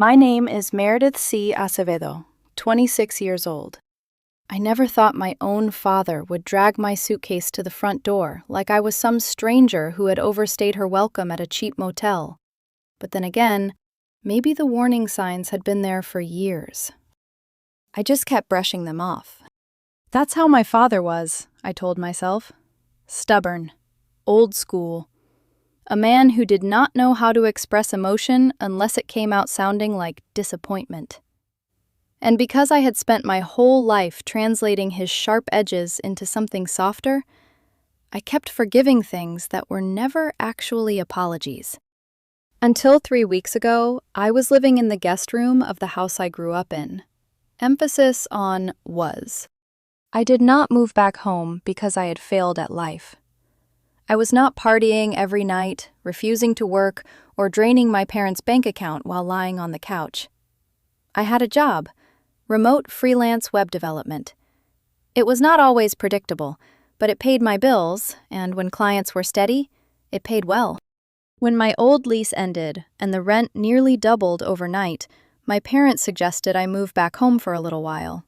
My name is Meredith C. Acevedo, 26 years old. I never thought my own father would drag my suitcase to the front door like I was some stranger who had overstayed her welcome at a cheap motel. But then again, maybe the warning signs had been there for years. I just kept brushing them off. That's how my father was, I told myself. Stubborn, old school. A man who did not know how to express emotion unless it came out sounding like disappointment. And because I had spent my whole life translating his sharp edges into something softer, I kept forgiving things that were never actually apologies. Until 3 weeks ago, I was living in the guest room of the house I grew up in. Emphasis on was. I did not move back home because I had failed at life. I was not partying every night, refusing to work, or draining my parents' bank account while lying on the couch. I had a job, remote freelance web development. It was not always predictable, but it paid my bills, and when clients were steady, it paid well. When my old lease ended and the rent nearly doubled overnight, my parents suggested I move back home for a little while.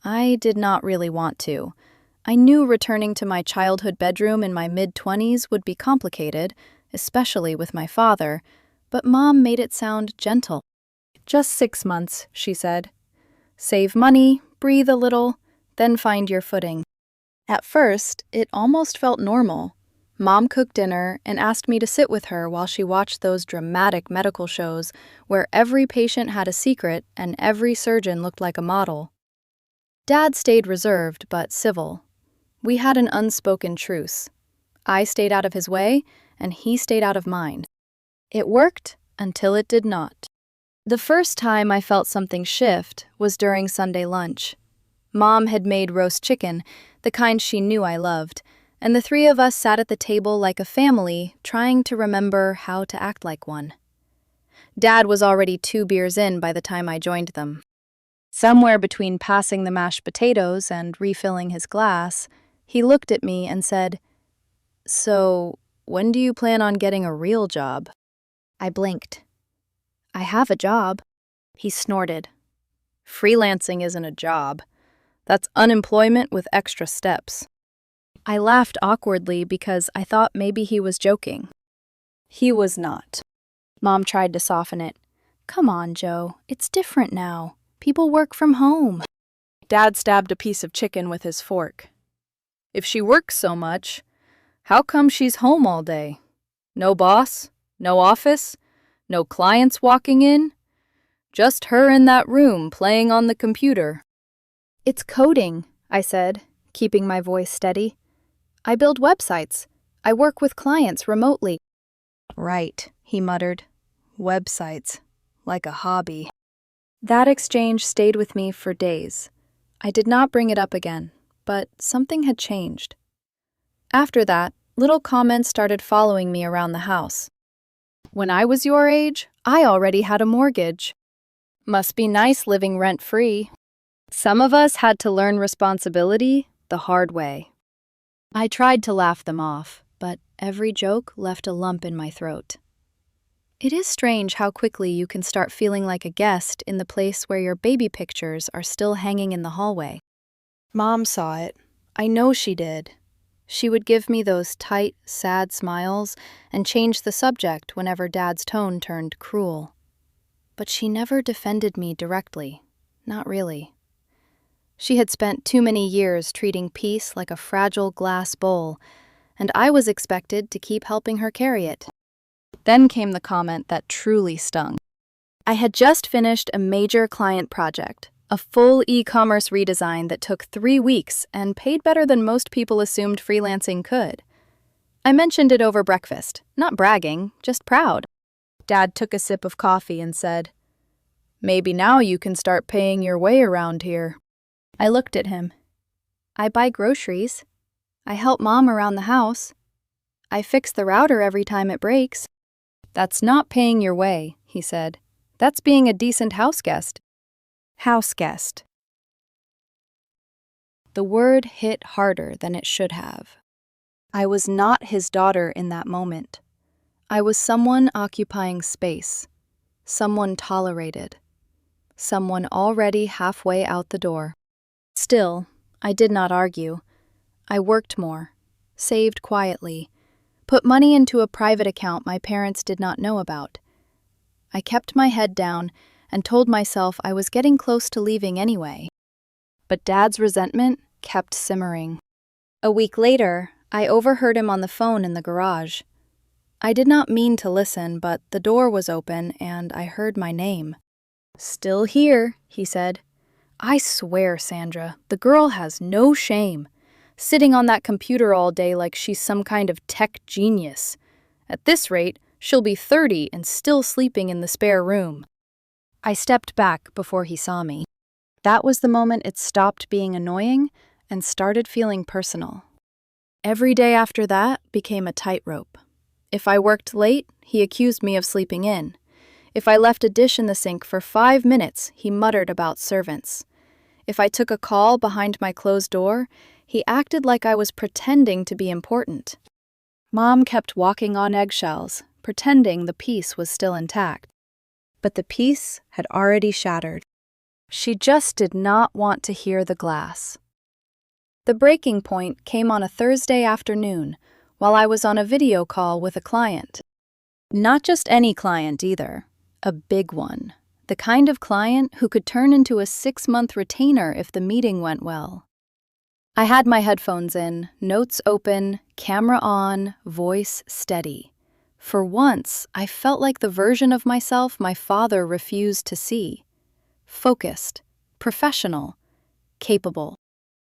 I did not really want to. I knew returning to my childhood bedroom in my mid-20s would be complicated, especially with my father, but Mom made it sound gentle. Just 6 months, she said. Save money, breathe a little, then find your footing. At first, it almost felt normal. Mom cooked dinner and asked me to sit with her while she watched those dramatic medical shows where every patient had a secret and every surgeon looked like a model. Dad stayed reserved but civil. We had an unspoken truce. I stayed out of his way, and he stayed out of mine. It worked until it did not. The first time I felt something shift was during Sunday lunch. Mom had made roast chicken, the kind she knew I loved, and the three of us sat at the table like a family, trying to remember how to act like one. Dad was already 2 beers in by the time I joined them. Somewhere between passing the mashed potatoes and refilling his glass, he looked at me and said, "So, when do you plan on getting a real job?" I blinked. "I have a job." He snorted. "Freelancing isn't a job. That's unemployment with extra steps." I laughed awkwardly because I thought maybe he was joking. He was not. Mom tried to soften it. "Come on, Joe. It's different now. People work from home." Dad stabbed a piece of chicken with his fork. "If she works so much, how come she's home all day? No boss? No office? No clients walking in? Just her in that room playing on the computer." "It's coding," I said, keeping my voice steady. "I build websites. I work with clients remotely." "Right," he muttered. "Websites. Like a hobby." That exchange stayed with me for days. I did not bring it up again, but something had changed. After that, little comments started following me around the house. "When I was your age, I already had a mortgage. Must be nice living rent-free." Some of us had to learn responsibility the hard way. I tried to laugh them off, but every joke left a lump in my throat. It is strange how quickly you can start feeling like a guest in the place where your baby pictures are still hanging in the hallway. Mom saw it. I know she did. She would give me those tight, sad smiles and change the subject whenever Dad's tone turned cruel. But she never defended me directly. Not really. She had spent too many years treating peace like a fragile glass bowl, and I was expected to keep helping her carry it. Then came the comment that truly stung. I had just finished a major client project, a full e-commerce redesign that took 3 weeks and paid better than most people assumed freelancing could. I mentioned it over breakfast, not bragging, just proud. Dad took a sip of coffee and said, "Maybe now you can start paying your way around here." I looked at him. "I buy groceries. I help Mom around the house. I fix the router every time it breaks." "That's not paying your way," he said. "That's being a decent house guest." House guest. The word hit harder than it should have. I was not his daughter in that moment. I was someone occupying space. someone tolerated, someone already halfway out the door. Still, I did not argue. I worked more, saved quietly, put money into a private account my parents did not know about. I kept my head down and told myself I was getting close to leaving anyway. But Dad's resentment kept simmering. A week later, I overheard him on the phone in the garage. I did not mean to listen, but the door was open and I heard my name. "Still here," he said. "I swear, Sandra, the girl has no shame. Sitting on that computer all day like she's some kind of tech genius. At this rate, she'll be 30 and still sleeping in the spare room." I stepped back before he saw me. That was the moment it stopped being annoying and started feeling personal. Every day after that became a tightrope. If I worked late, he accused me of sleeping in. If I left a dish in the sink for 5 minutes, he muttered about servants. If I took a call behind my closed door, he acted like I was pretending to be important. Mom kept walking on eggshells, pretending the peace was still intact. But the peace had already shattered. She just did not want to hear the glass. The breaking point came on a Thursday afternoon, while I was on a video call with a client. Not just any client either, a big one. The kind of client who could turn into a 6-month retainer if the meeting went well. I had my headphones in, notes open, camera on, voice steady. For once, I felt like the version of myself my father refused to see. Focused, professional, capable.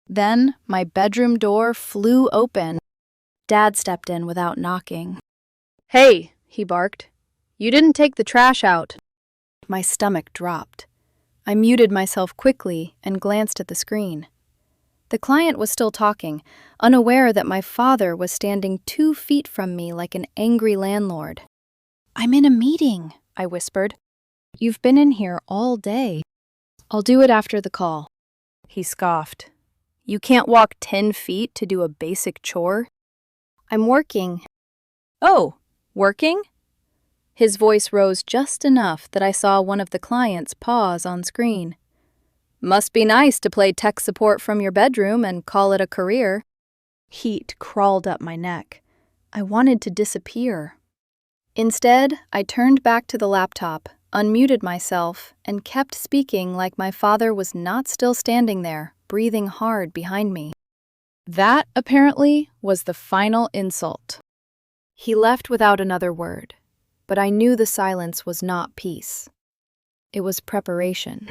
Then my bedroom door flew open. Dad stepped in without knocking. "Hey," he barked. "You didn't take the trash out." My stomach dropped. I muted myself quickly and glanced at the screen. The client was still talking, unaware that my father was standing 2 feet from me like an angry landlord. "I'm in a meeting," I whispered. "You've been in here all day." "I'll do it after the call." He scoffed. "You can't walk 10 feet to do a basic chore?" "I'm working." "Oh, working?" His voice rose just enough that I saw one of the clients pause on screen. "Must be nice to play tech support from your bedroom and call it a career." Heat crawled up my neck. I wanted to disappear. Instead, I turned back to the laptop, unmuted myself, and kept speaking like my father was not still standing there, breathing hard behind me. That, apparently, was the final insult. He left without another word, but I knew the silence was not peace. It was preparation.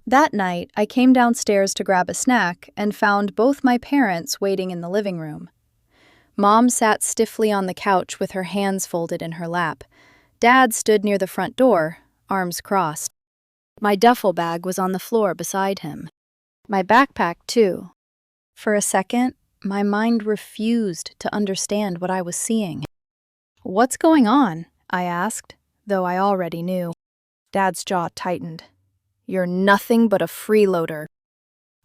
That night, I came downstairs to grab a snack and found both my parents waiting in the living room. Mom sat stiffly on the couch with her hands folded in her lap. Dad stood near the front door, arms crossed. My duffel bag was on the floor beside him. My backpack, too. For a second, my mind refused to understand what I was seeing. "What's going on?" I asked, though I already knew. Dad's jaw tightened. "You're nothing but a freeloader."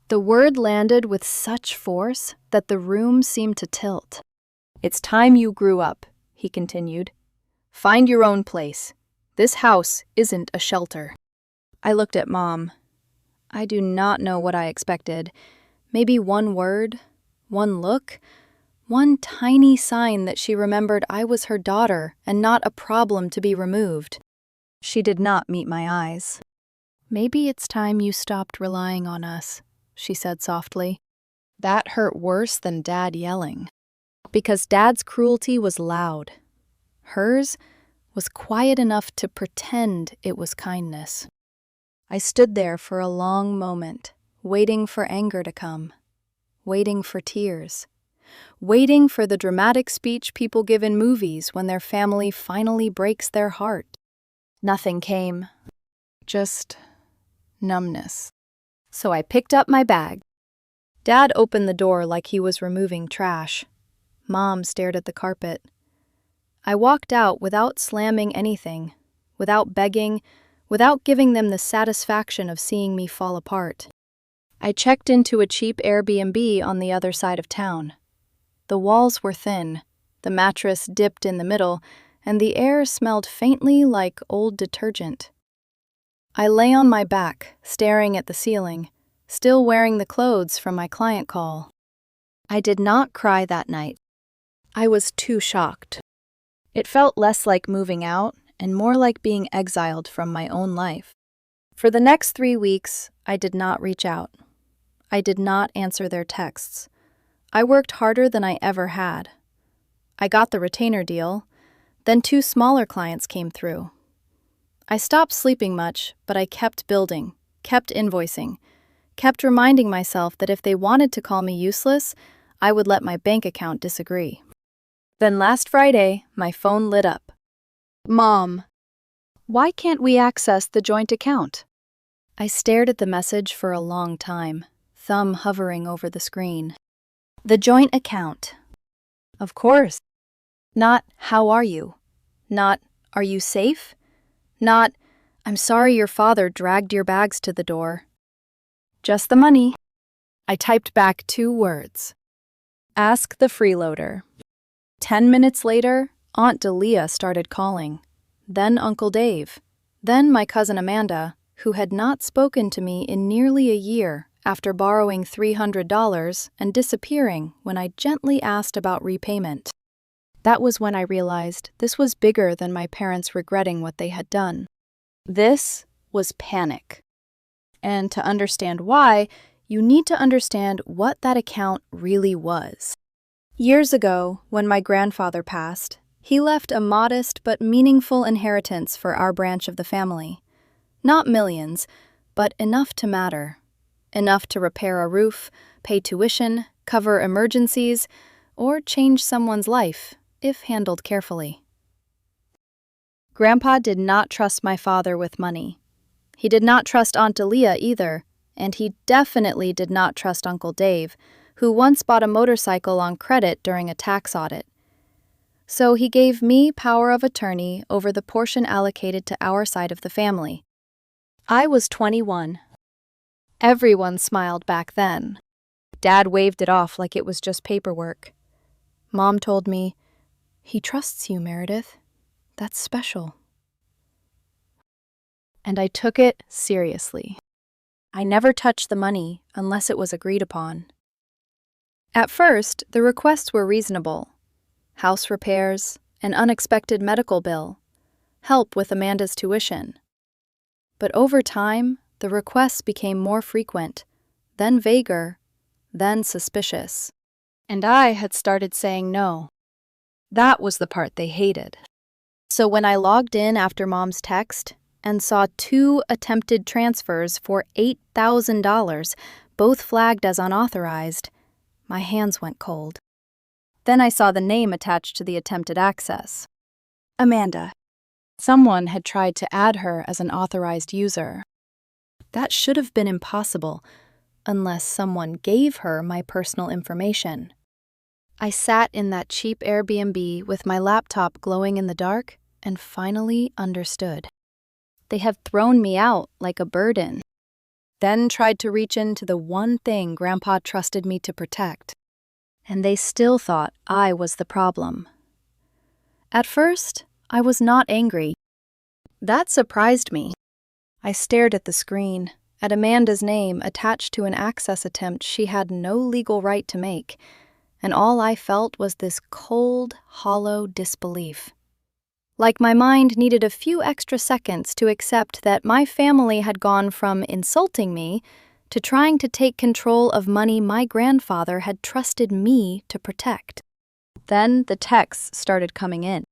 The word landed with such force that the room seemed to tilt. "It's time you grew up," he continued. "Find your own place. This house isn't a shelter." I looked at Mom. I do not know what I expected. Maybe one word, one look, one tiny sign that she remembered I was her daughter and not a problem to be removed. She did not meet my eyes. "Maybe it's time you stopped relying on us," she said softly. That hurt worse than Dad yelling. Because Dad's cruelty was loud. Hers was quiet enough to pretend it was kindness. I stood there for a long moment, waiting for anger to come, waiting for tears, waiting for the dramatic speech people give in movies when their family finally breaks their heart. Nothing came. Just numbness. So I picked up my bag. Dad opened the door like he was removing trash. Mom stared at the carpet. I walked out without slamming anything, without begging, without giving them the satisfaction of seeing me fall apart. I checked into a cheap Airbnb on the other side of town. The walls were thin, the mattress dipped in the middle, and the air smelled faintly like old detergent. I lay on my back, staring at the ceiling, still wearing the clothes from my client call. I did not cry that night. I was too shocked. It felt less like moving out and more like being exiled from my own life. For the next 3 weeks, I did not reach out. I did not answer their texts. I worked harder than I ever had. I got the retainer deal, then 2 smaller clients came through. I stopped sleeping much, but I kept building, kept invoicing, kept reminding myself that if they wanted to call me useless, I would let my bank account disagree. Then last Friday, my phone lit up. "Mom, why can't we access the joint account?" I stared at the message for a long time, thumb hovering over the screen. The joint account. Of course. Not, "How are you?" Not, "Are you safe?" Not, "I'm sorry your father dragged your bags to the door." Just the money. I typed back 2 words. Ask the freeloader. 10 minutes later, Aunt Delia started calling. Then Uncle Dave. Then my cousin Amanda, who had not spoken to me in nearly a year after borrowing $300 and disappearing when I gently asked about repayment. That was when I realized this was bigger than my parents regretting what they had done. This was panic. And to understand why, you need to understand what that account really was. Years ago, when my grandfather passed, he left a modest but meaningful inheritance for our branch of the family. Not millions, but enough to matter. Enough to repair a roof, pay tuition, cover emergencies, or change someone's life, if handled carefully. Grandpa did not trust my father with money. He did not trust Aunt Delia either, and he definitely did not trust Uncle Dave, who once bought a motorcycle on credit during a tax audit. So he gave me power of attorney over the portion allocated to our side of the family. I was 21. Everyone smiled back then. Dad waved it off like it was just paperwork. Mom told me, "He trusts you, Meredith. That's special." And I took it seriously. I never touched the money unless it was agreed upon. At first, the requests were reasonable. House repairs, an unexpected medical bill, help with Amanda's tuition. But over time, the requests became more frequent, then vaguer, then suspicious. And I had started saying no. That was the part they hated. So when I logged in after Mom's text and saw 2 attempted transfers for $8,000, both flagged as unauthorized, my hands went cold. Then I saw the name attached to the attempted access. Amanda. Someone had tried to add her as an authorized user. That should have been impossible, unless someone gave her my personal information. I sat in that cheap Airbnb with my laptop glowing in the dark and finally understood. They had thrown me out like a burden, then tried to reach into the one thing Grandpa trusted me to protect. And they still thought I was the problem. At first, I was not angry. That surprised me. I stared at the screen, at Amanda's name attached to an access attempt she had no legal right to make, and all I felt was this cold, hollow disbelief. Like my mind needed a few extra seconds to accept that my family had gone from insulting me to trying to take control of money my grandfather had trusted me to protect. Then the texts started coming in.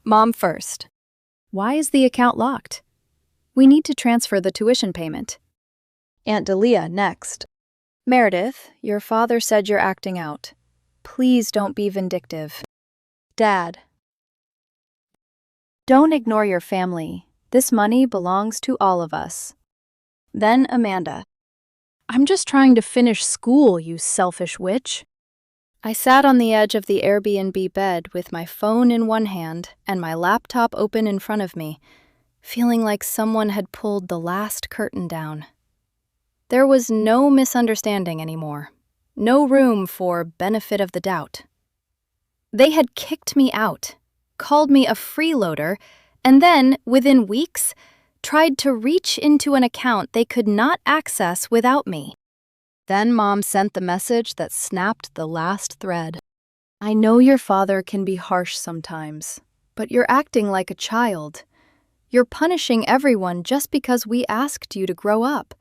Mom first. Why is the account locked? We need to transfer the tuition payment. Aunt Delia next. Meredith, your father said you're acting out. Please don't be vindictive. Dad. Don't ignore your family. This money belongs to all of us. Then Amanda. I'm just trying to finish school, you selfish witch. I sat on the edge of the Airbnb bed with my phone in one hand and my laptop open in front of me, feeling like someone had pulled the last curtain down. There was no misunderstanding anymore, no room for benefit of the doubt. They had kicked me out, called me a freeloader, and then, within weeks, tried to reach into an account they could not access without me. Then Mom sent the message that snapped the last thread. I know your father can be harsh sometimes, but you're acting like a child. You're punishing everyone just because we asked you to grow up.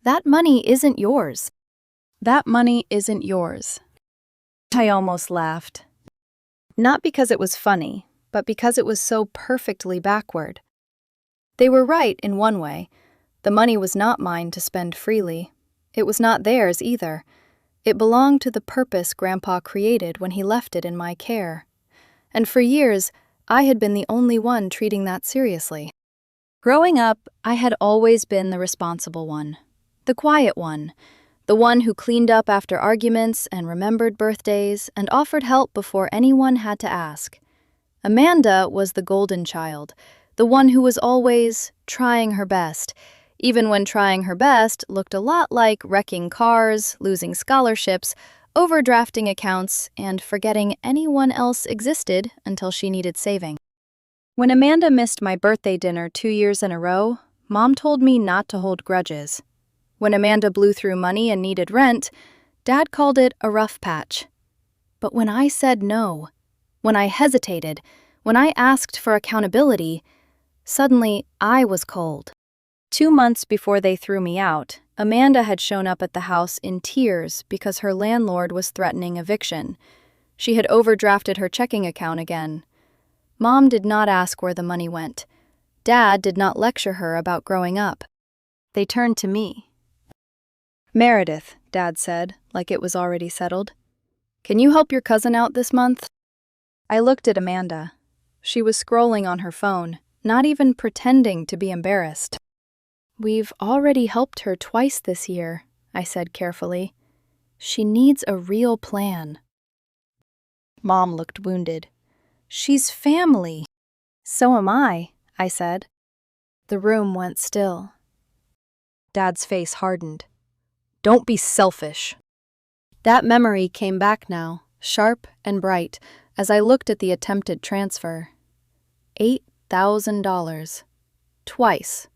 That money isn't yours. That money isn't yours. I almost laughed. Not because it was funny, but because it was so perfectly backward. They were right in one way. The money was not mine to spend freely. It was not theirs either. It belonged to the purpose Grandpa created when he left it in my care. And for years, I had been the only one treating that seriously. Growing up, I had always been the responsible one, the quiet one, the one who cleaned up after arguments and remembered birthdays and offered help before anyone had to ask. Amanda was the golden child, the one who was always trying her best, even when trying her best looked a lot like wrecking cars, losing scholarships, overdrafting accounts, and forgetting anyone else existed until she needed saving. When Amanda missed my birthday dinner 2 years in a row, Mom told me not to hold grudges. When Amanda blew through money and needed rent, Dad called it a rough patch. But when I said no, when I hesitated, when I asked for accountability, suddenly I was cold. 2 months before they threw me out, Amanda had shown up at the house in tears because her landlord was threatening eviction. She had overdrafted her checking account again. Mom did not ask where the money went. Dad did not lecture her about growing up. They turned to me. Meredith, Dad said, like it was already settled. Can you help your cousin out this month? I looked at Amanda. She was scrolling on her phone, not even pretending to be embarrassed. We've already helped her twice this year, I said carefully. She needs a real plan. Mom looked wounded. She's family. So am I said. The room went still. Dad's face hardened. Don't be selfish. That memory came back now, sharp and bright, as I looked at the attempted transfer. $8,000. Twice.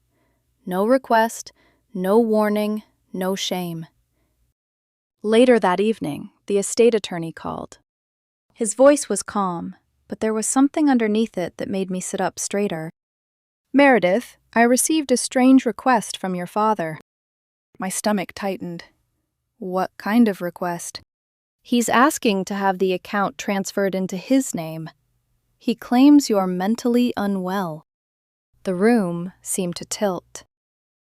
No request, no warning, no shame. Later that evening, the estate attorney called. His voice was calm, but there was something underneath it that made me sit up straighter. Meredith, I received a strange request from your father. My stomach tightened. What kind of request? He's asking to have the account transferred into his name. He claims you're mentally unwell. The room seemed to tilt.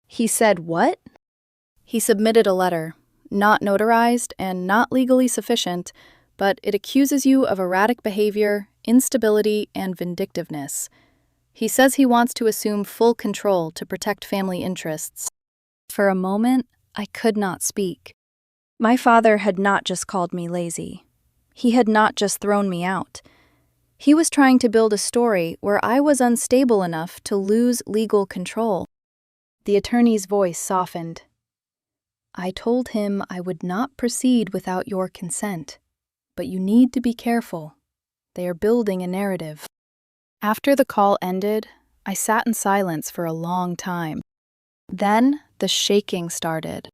He said what? He submitted a letter, not notarized and not legally sufficient, but it accuses you of erratic behavior, instability, and vindictiveness. He says he wants to assume full control to protect family interests. For a moment, I could not speak. My father had not just called me lazy. He had not just thrown me out. He was trying to build a story where I was unstable enough to lose legal control. The attorney's voice softened. I told him I would not proceed without your consent, but you need to be careful. They are building a narrative. After the call ended, I sat in silence for a long time. Then the shaking started.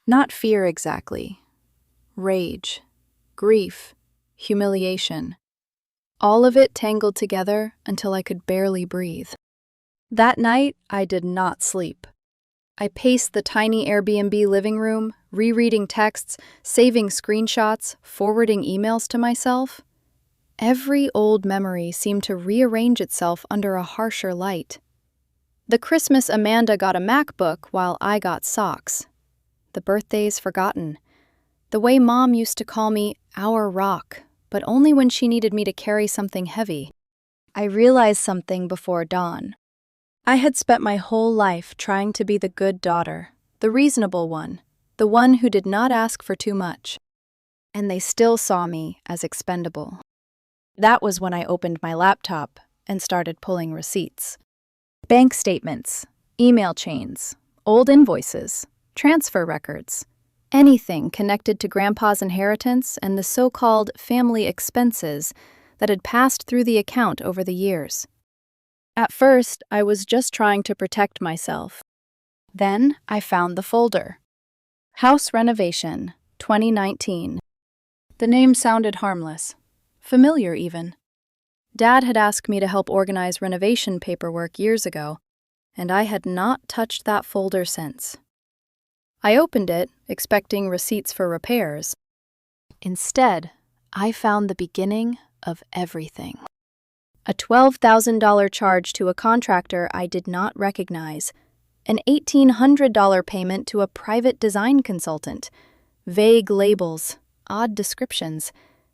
Not fear exactly. Rage, grief, humiliation. All of it tangled together until I could barely breathe. That night, I did not sleep. I paced the tiny Airbnb living room, rereading texts, saving screenshots, forwarding emails to myself. Every old memory seemed to rearrange itself under a harsher light. The Christmas Amanda got a MacBook while I got socks. The birthdays forgotten. The way Mom used to call me our rock, but only when she needed me to carry something heavy. I realized something before dawn. I had spent my whole life trying to be the good daughter, the reasonable one, the one who did not ask for too much. And they still saw me as expendable. That was when I opened my laptop and started pulling receipts. Bank statements, email chains, old invoices, transfer records, anything connected to Grandpa's inheritance and the so-called family expenses that had passed through the account over the years. At first, I was just trying to protect myself. Then I found the folder. House Renovation, 2019. The name sounded harmless, familiar even. Dad had asked me to help organize renovation paperwork years ago, and I had not touched that folder since. I opened it, expecting receipts for repairs. Instead, I found the beginning of everything. A $12,000 charge to a contractor I did not recognize, an $1,800 payment to a private design consultant, vague labels, odd descriptions,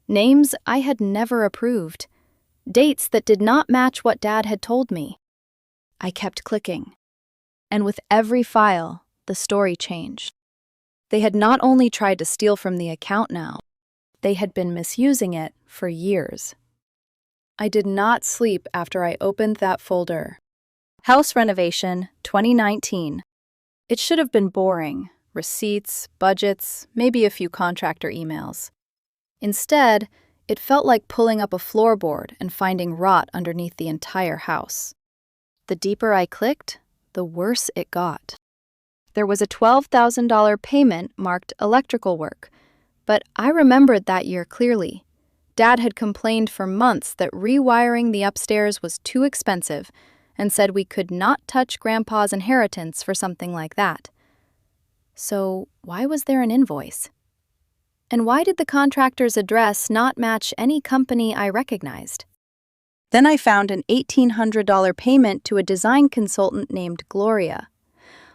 names I had never approved, dates that did not match what Dad had told me. I kept clicking, and with every file, the story changed. They had not only tried to steal from the account now, they had been misusing it for years. I did not sleep after I opened that folder. House Renovation, 2019. It should have been boring. Receipts, budgets, maybe a few contractor emails. Instead, it felt like pulling up a floorboard and finding rot underneath the entire house. The deeper I clicked, the worse it got. There was a $12,000 payment marked electrical work, but I remembered that year clearly. Dad had complained for months that rewiring the upstairs was too expensive and said we could not touch Grandpa's inheritance for something like that. So why was there an invoice? And why did the contractor's address not match any company I recognized? Then I found an $1,800 payment to a design consultant named Gloria.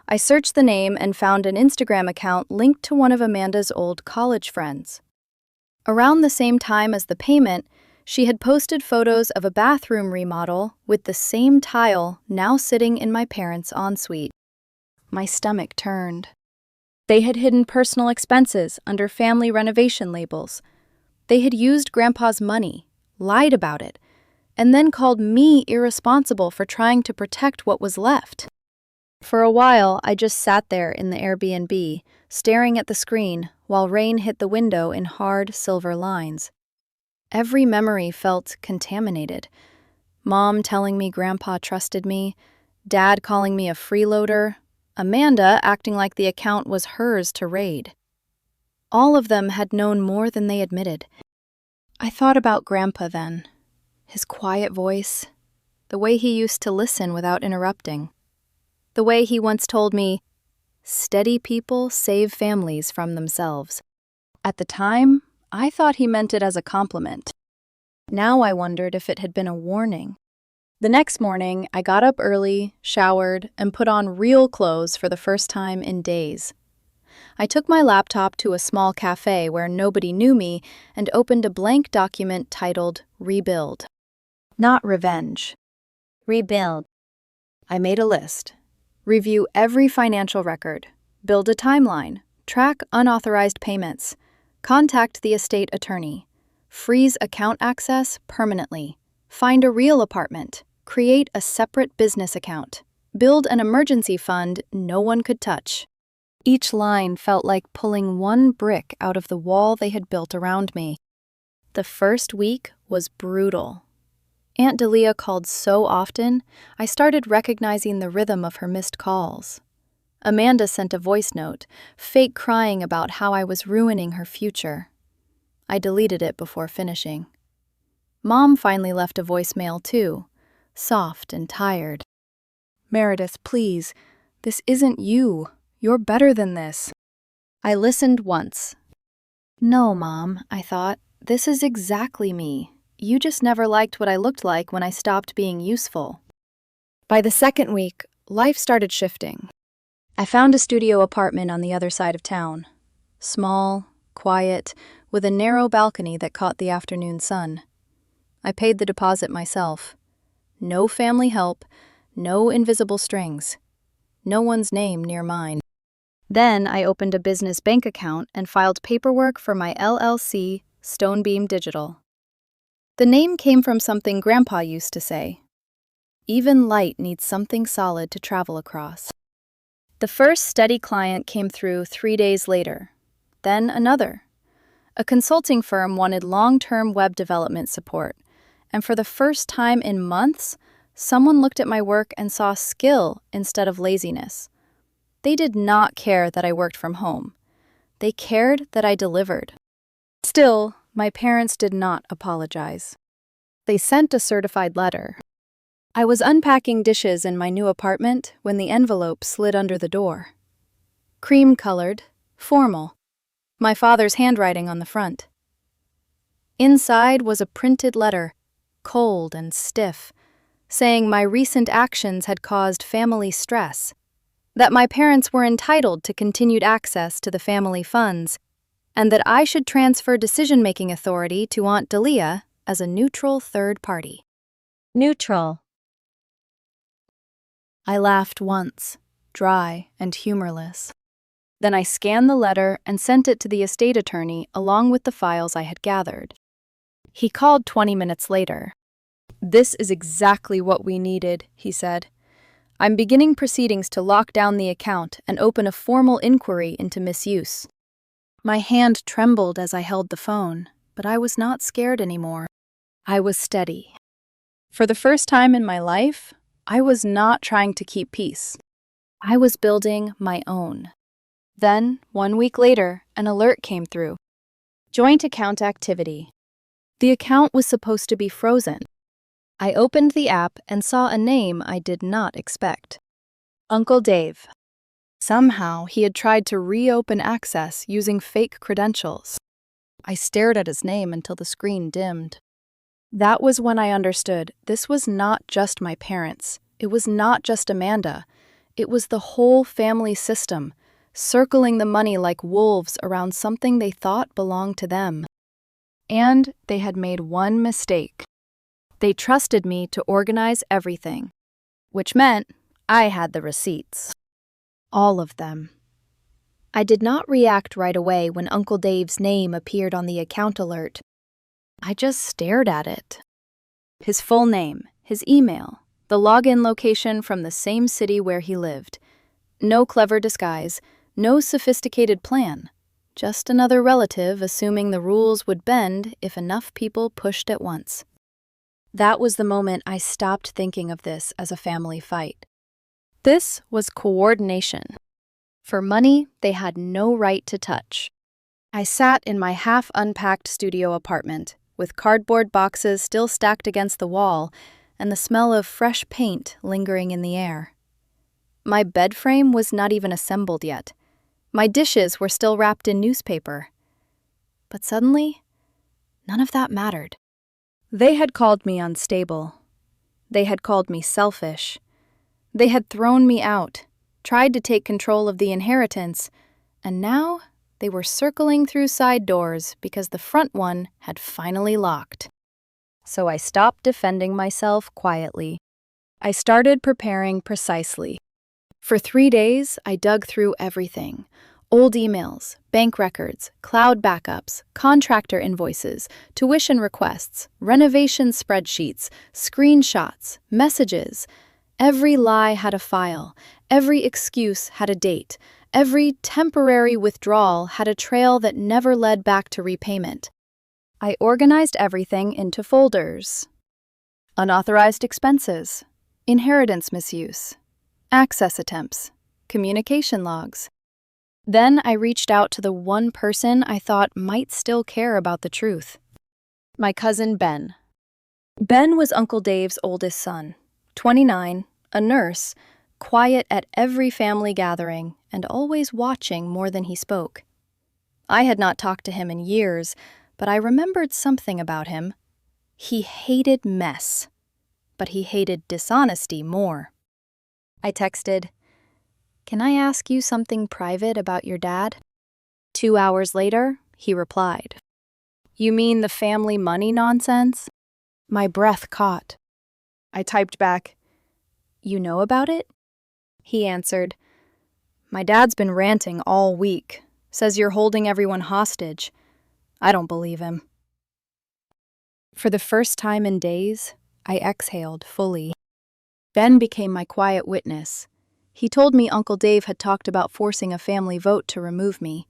I searched the name and found an Instagram account linked to one of Amanda's old college friends. Around the same time as the payment, she had posted photos of a bathroom remodel with the same tile now sitting in my parents' ensuite. My stomach turned. They had hidden personal expenses under family renovation labels. They had used Grandpa's money, lied about it, and then called me irresponsible for trying to protect what was left. For a while, I just sat there in the Airbnb, staring at the screen while rain hit the window in hard silver lines. Every memory felt contaminated. Mom telling me Grandpa trusted me, Dad calling me a freeloader, Amanda acting like the account was hers to raid. All of them had known more than they admitted. I thought about Grandpa then, his quiet voice, the way he used to listen without interrupting, the way he once told me, "Steady people save families from themselves." At the time, I thought he meant it as a compliment. Now I wondered if it had been a warning. The next morning, I got up early, showered, and put on real clothes for the first time in days. I took my laptop to a small cafe where nobody knew me and opened a blank document titled Rebuild. Not Revenge. Rebuild. I made a list. Review every financial record. Build a timeline. Track unauthorized payments. Contact the estate attorney. Freeze account access permanently. Find a real apartment. Create a separate business account. Build an emergency fund no one could touch. Each line felt like pulling one brick out of the wall they had built around me. The first week was brutal. Aunt Delia called so often, I started recognizing the rhythm of her missed calls. Amanda sent a voice note, fake crying about how I was ruining her future. I deleted it before finishing. Mom finally left a voicemail too, soft and tired. "Meredith, please, this isn't you. You're better than this." I listened once. "No, Mom," I thought, "this is exactly me. You just never liked what I looked like when I stopped being useful." By the second week, life started shifting. I found a studio apartment on the other side of town. Small, quiet, with a narrow balcony that caught the afternoon sun. I paid the deposit myself. No family help, no invisible strings. No one's name near mine. Then I opened a business bank account and filed paperwork for my LLC, Stonebeam Digital. The name came from something Grandpa used to say. Even light needs something solid to travel across. The first steady client came through 3 days later. Then another. A consulting firm wanted long-term web development support, and for the first time in months, someone looked at my work and saw skill instead of laziness. They did not care that I worked from home. They cared that I delivered. Still, my parents did not apologize. They sent a certified letter. I was unpacking dishes in my new apartment when the envelope slid under the door. Cream-colored, formal. My father's handwriting on the front. Inside was a printed letter, cold and stiff, saying my recent actions had caused family stress, that my parents were entitled to continued access to the family funds, and that I should transfer decision-making authority to Aunt Delia as a neutral third party. Neutral. I laughed once, dry and humorless. Then I scanned the letter and sent it to the estate attorney along with the files I had gathered. He called 20 minutes later. "This is exactly what we needed," he said. "I'm beginning proceedings to lock down the account and open a formal inquiry into misuse." My hand trembled as I held the phone, but I was not scared anymore. I was steady. For the first time in my life, I was not trying to keep peace. I was building my own. Then, 1 week later, an alert came through. Joint account activity. The account was supposed to be frozen. I opened the app and saw a name I did not expect. Uncle Dave. Somehow, he had tried to reopen access using fake credentials. I stared at his name until the screen dimmed. That was when I understood this was not just my parents. It was not just Amanda. It was the whole family system, circling the money like wolves around something they thought belonged to them. And they had made one mistake. They trusted me to organize everything, which meant I had the receipts. All of them. I did not react right away when Uncle Dave's name appeared on the account alert. I just stared at it. His full name, his email, the login location from the same city where he lived. No clever disguise, no sophisticated plan. Just another relative assuming the rules would bend if enough people pushed at once. That was the moment I stopped thinking of this as a family fight. This was coordination. For money, they had no right to touch. I sat in my half-unpacked studio apartment, with cardboard boxes still stacked against the wall and the smell of fresh paint lingering in the air. My bed frame was not even assembled yet. My dishes were still wrapped in newspaper. But suddenly, none of that mattered. They had called me unstable. They had called me selfish. They had thrown me out, tried to take control of the inheritance, and now they were circling through side doors because the front one had finally locked. So I stopped defending myself quietly. I started preparing precisely. For 3 days, I dug through everything. Old emails, bank records, cloud backups, contractor invoices, tuition requests, renovation spreadsheets, screenshots, messages. Every lie had a file. Every excuse had a date. Every temporary withdrawal had a trail that never led back to repayment. I organized everything into folders. Unauthorized expenses, inheritance misuse, access attempts, communication logs. Then I reached out to the one person I thought might still care about the truth. My cousin Ben. Ben was Uncle Dave's oldest son, 29, a nurse, quiet at every family gathering and always watching more than he spoke. I had not talked to him in years, but I remembered something about him. He hated mess, but he hated dishonesty more. I texted, "Can I ask you something private about your dad?" 2 hours later, he replied, "You mean the family money nonsense?" My breath caught. I typed back, "You know about it?" He answered, "My dad's been ranting all week. Says you're holding everyone hostage." I don't believe him. For the first time in days, I exhaled fully. Ben became my quiet witness. He told me Uncle Dave had talked about forcing a family vote to remove me.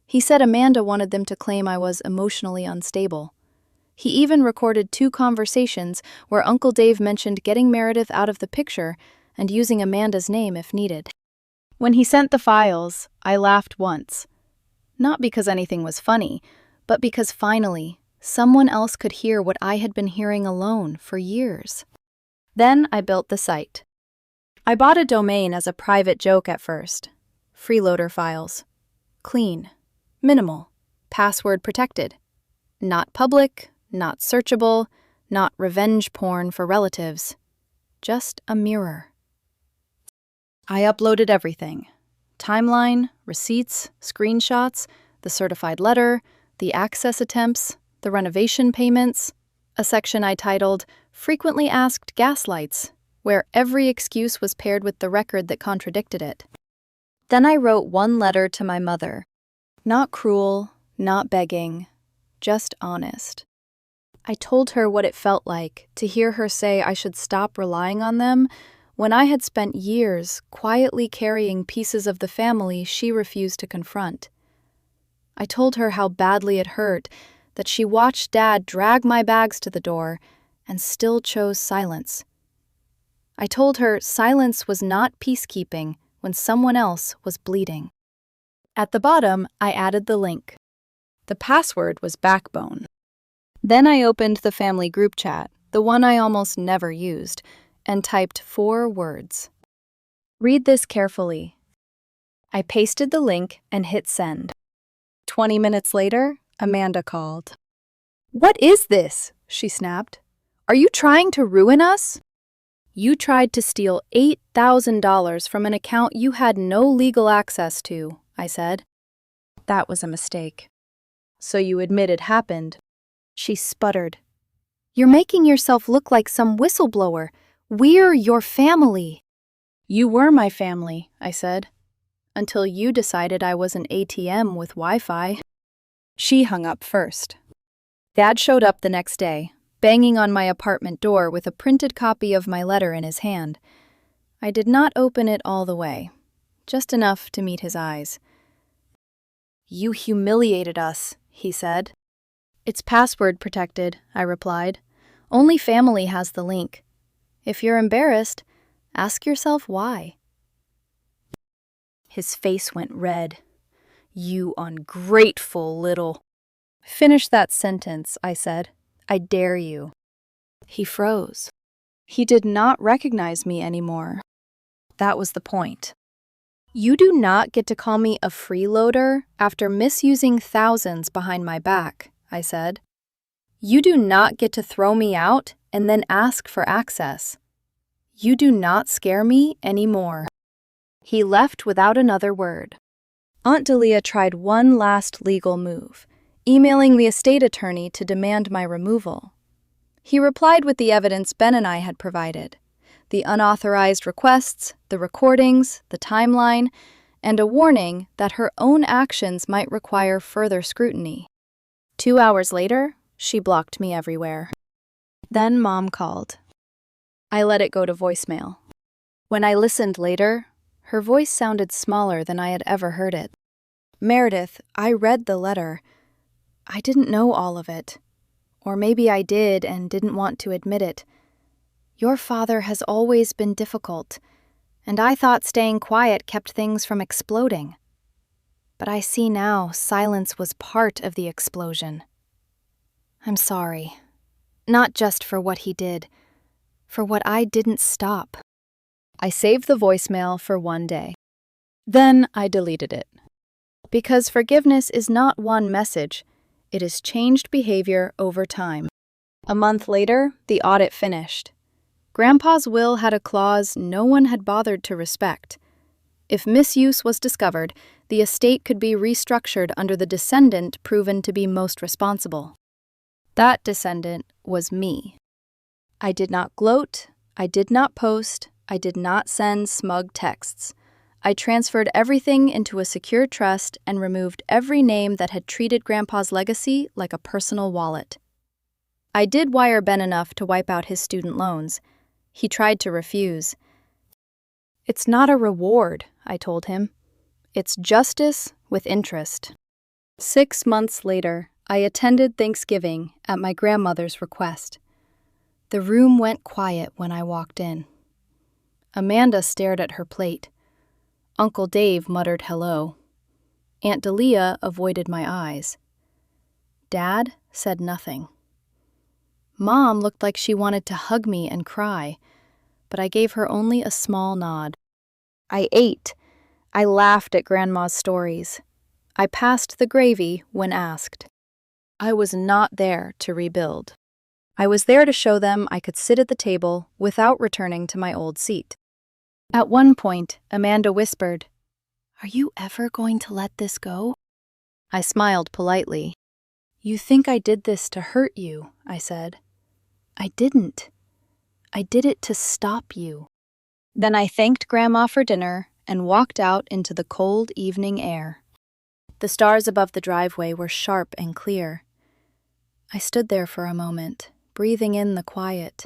He said Amanda wanted them to claim I was emotionally unstable. He even recorded 2 conversations where Uncle Dave mentioned getting Meredith out of the picture and using Amanda's name if needed. When he sent the files, I laughed once. Not because anything was funny, but because finally, someone else could hear what I had been hearing alone for years. Then I built the site. I bought a domain as a private joke at first. Freeloader files. Clean. Minimal. Password protected. Not public, not searchable, not revenge porn for relatives. Just a mirror. I uploaded everything. Timeline, receipts, screenshots, the certified letter, the access attempts, the renovation payments, a section I titled Frequently Asked Gaslights, where every excuse was paired with the record that contradicted it. Then I wrote one letter to my mother. Not cruel, not begging, just honest. I told her what it felt like to hear her say I should stop relying on them when I had spent years quietly carrying pieces of the family she refused to confront. I told her how badly it hurt that she watched Dad drag my bags to the door and still chose silence. I told her silence was not peacekeeping when someone else was bleeding. At the bottom, I added the link. The password was Backbone. Then I opened the family group chat, the one I almost never used, and typed 4 words. Read this carefully. I pasted the link and hit send. 20 minutes later, Amanda called. "What is this?" she snapped. "Are you trying to ruin us?" "You tried to steal $8,000 from an account you had no legal access to," I said. "That was a mistake." "So you admit it happened?" She sputtered. "You're making yourself look like some whistleblower. We're your family." "You were my family," I said, "until you decided I was an ATM with Wi-Fi." She hung up first. Dad showed up the next day, banging on my apartment door with a printed copy of my letter in his hand. I did not open it all the way, just enough to meet his eyes. "You humiliated us," he said. "It's password protected," I replied. "Only family has the link. If you're embarrassed, ask yourself why." His face went red. "You ungrateful little—" "Finish that sentence," I said. "I dare you." He froze. He did not recognize me anymore. That was the point. "You do not get to call me a freeloader after misusing thousands behind my back," I said. "You do not get to throw me out and then ask for access. You do not scare me anymore." He left without another word. Aunt Delia tried one last legal move, emailing the estate attorney to demand my removal. He replied with the evidence Ben and I had provided: the unauthorized requests, the recordings, the timeline, and a warning that her own actions might require further scrutiny. 2 hours later, she blocked me everywhere. Then Mom called. I let it go to voicemail. When I listened later, her voice sounded smaller than I had ever heard it. "Meredith, I read the letter. I didn't know all of it. Or maybe I did and didn't want to admit it. Your father has always been difficult, and I thought staying quiet kept things from exploding. But I see now silence was part of the explosion. I'm sorry. Not just for what he did, for what I didn't stop." I saved the voicemail for one day. Then I deleted it. Because forgiveness is not one message, it is changed behavior over time. A month later, the audit finished. Grandpa's will had a clause no one had bothered to respect. If misuse was discovered, the estate could be restructured under the descendant proven to be most responsible. That descendant was me. I did not gloat, I did not post, I did not send smug texts. I transferred everything into a secure trust and removed every name that had treated Grandpa's legacy like a personal wallet. I did wire Ben enough to wipe out his student loans. He tried to refuse. "It's not a reward," I told him. "It's justice with interest." 6 months later, I attended Thanksgiving at my grandmother's request. The room went quiet when I walked in. Amanda stared at her plate. Uncle Dave muttered hello. Aunt Delia avoided my eyes. Dad said nothing. Mom looked like she wanted to hug me and cry, but I gave her only a small nod. I ate. I laughed at Grandma's stories. I passed the gravy when asked. I was not there to rebuild. I was there to show them I could sit at the table without returning to my old seat. At one point, Amanda whispered, "Are you ever going to let this go?" I smiled politely. "You think I did this to hurt you," I said. "I didn't. I did it to stop you." Then I thanked Grandma for dinner and walked out into the cold evening air. The stars above the driveway were sharp and clear. I stood there for a moment, breathing in the quiet,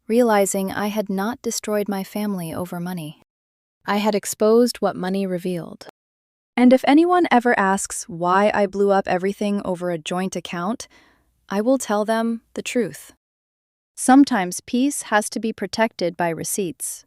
realizing I had not destroyed my family over money. I had exposed what money revealed. And if anyone ever asks why I blew up everything over a joint account, I will tell them the truth. Sometimes peace has to be protected by receipts.